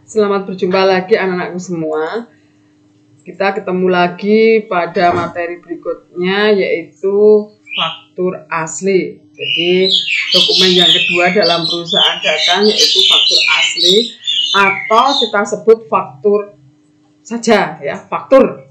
Selamat berjumpa lagi anak-anakku semua. Kita ketemu lagi pada materi berikutnya, yaitu faktur asli. Jadi dokumen yang kedua dalam perusahaan dagang yaitu faktur asli, atau kita sebut faktur saja ya, faktur.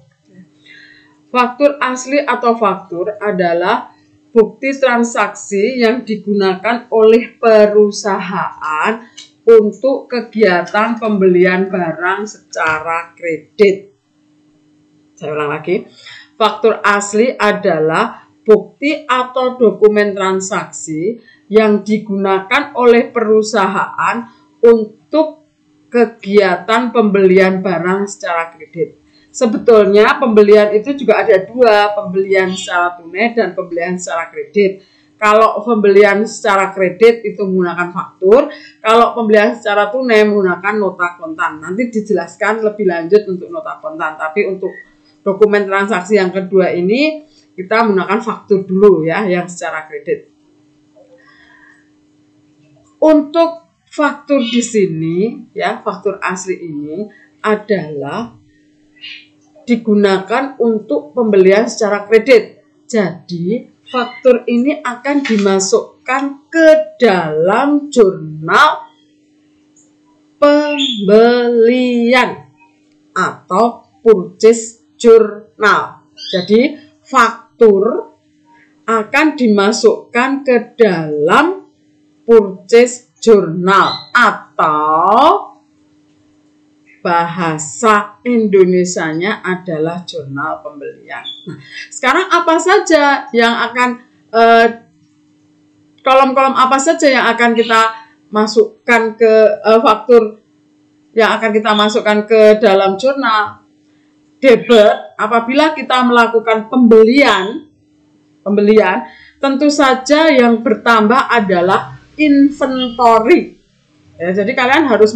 Faktur asli atau faktur adalah bukti transaksi yang digunakan oleh perusahaan untuk kegiatan pembelian barang secara kredit. Saya ulang lagi. Faktur asli adalah bukti atau dokumen transaksi yang digunakan oleh perusahaan untuk kegiatan pembelian barang secara kredit. Sebetulnya pembelian itu juga ada dua, pembelian secara tunai dan pembelian secara kredit. Kalau pembelian secara kredit itu menggunakan faktur, kalau pembelian secara tunai menggunakan nota kontan. Nanti dijelaskan lebih lanjut untuk nota kontan, tapi untuk dokumen transaksi yang kedua ini kita menggunakan faktur dulu ya, yang secara kredit. Untuk faktur di sini ya, faktur asli ini adalah digunakan untuk pembelian secara kredit. Jadi, faktur ini akan dimasukkan ke dalam jurnal pembelian atau purchase journal. Jadi, faktur akan dimasukkan ke dalam purchase journal atau bahasa Indonesianya adalah jurnal pembelian. Nah, sekarang apa saja yang akan kolom-kolom apa saja yang akan kita masukkan ke faktur yang akan kita masukkan ke dalam jurnal? Debit, apabila kita melakukan pembelian, tentu saja yang bertambah adalah inventory. Ya, jadi kalian harus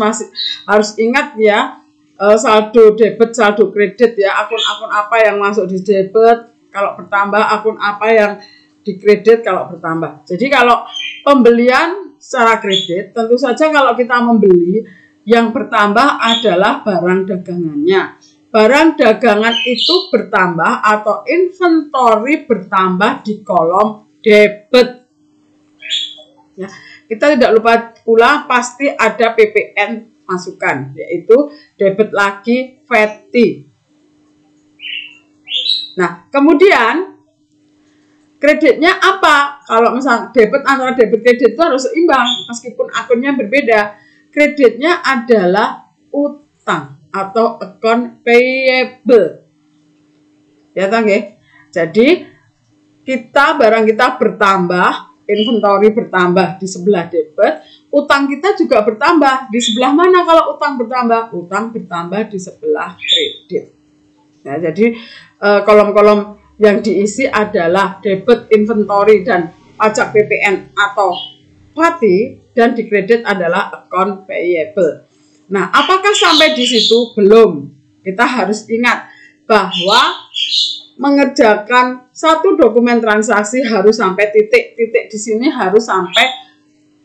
ingat ya, saldo debit, saldo kredit ya, akun-akun apa yang masuk di debit kalau bertambah, akun apa yang di kredit kalau bertambah. Jadi kalau pembelian secara kredit, tentu saja kalau kita membeli, yang bertambah adalah barang dagangannya. Barang dagangan itu bertambah atau inventory bertambah di kolom debit. Ya. Kita tidak lupa pula pasti ada PPN masukan, yaitu debit lagi VAT. Nah, kemudian kreditnya apa? Kalau misalnya debit antara debit kredit itu harus seimbang, meskipun akunnya berbeda. Kreditnya adalah utang atau account payable. Ya, tangge. Jadi barang kita bertambah, inventory bertambah di sebelah debit, utang kita juga bertambah. Di sebelah mana kalau utang bertambah? Utang bertambah di sebelah kredit. Ya, jadi kolom-kolom yang diisi adalah debit, inventory, dan pajak PPN atau VAT, dan di kredit adalah account payable. Nah, apakah sampai di situ? Belum. Kita harus ingat bahwa mengerjakan satu dokumen transaksi harus sampai titik di sini harus sampai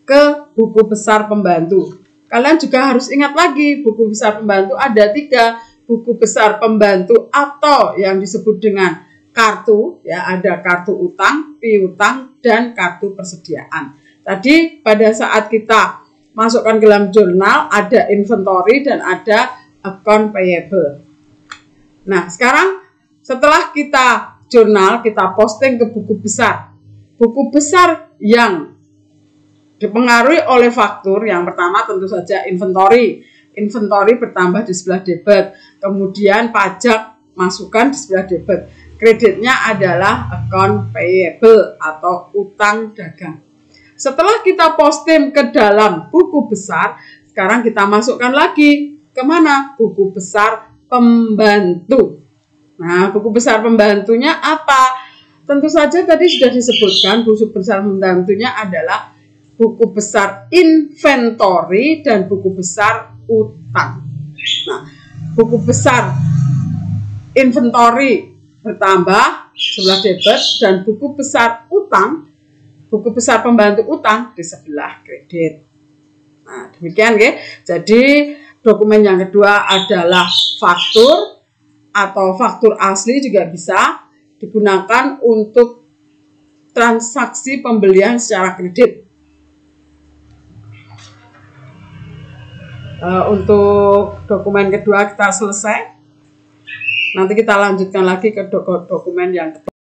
ke buku besar pembantu. Kalian juga harus ingat lagi, buku besar pembantu ada 3, buku besar pembantu atau yang disebut dengan kartu ya, ada kartu utang, piutang, dan kartu persediaan. Tadi pada saat kita masukkan ke dalam jurnal ada inventory dan ada account payable. Nah, sekarang setelah kita jurnal, kita posting ke buku besar. Buku besar yang dipengaruhi oleh faktur, yang pertama tentu saja inventory. Inventory bertambah di sebelah debit. Kemudian pajak masukkan di sebelah debit. Kreditnya adalah account payable atau utang dagang. Setelah kita posting ke dalam buku besar, sekarang kita masukkan lagi kemana? Buku besar pembantu. Nah, buku besar pembantunya apa? Tentu saja tadi sudah disebutkan, buku besar pembantunya adalah buku besar inventory dan buku besar utang. Nah, buku besar inventory bertambah sebelah debit dan buku besar utang, buku besar pembantu utang di sebelah kredit. Nah, demikian ya. Jadi dokumen yang kedua adalah faktur atau faktur asli, juga bisa digunakan untuk transaksi pembelian secara kredit. Untuk dokumen kedua kita selesai. Nanti kita lanjutkan lagi ke dokumen yang kedua.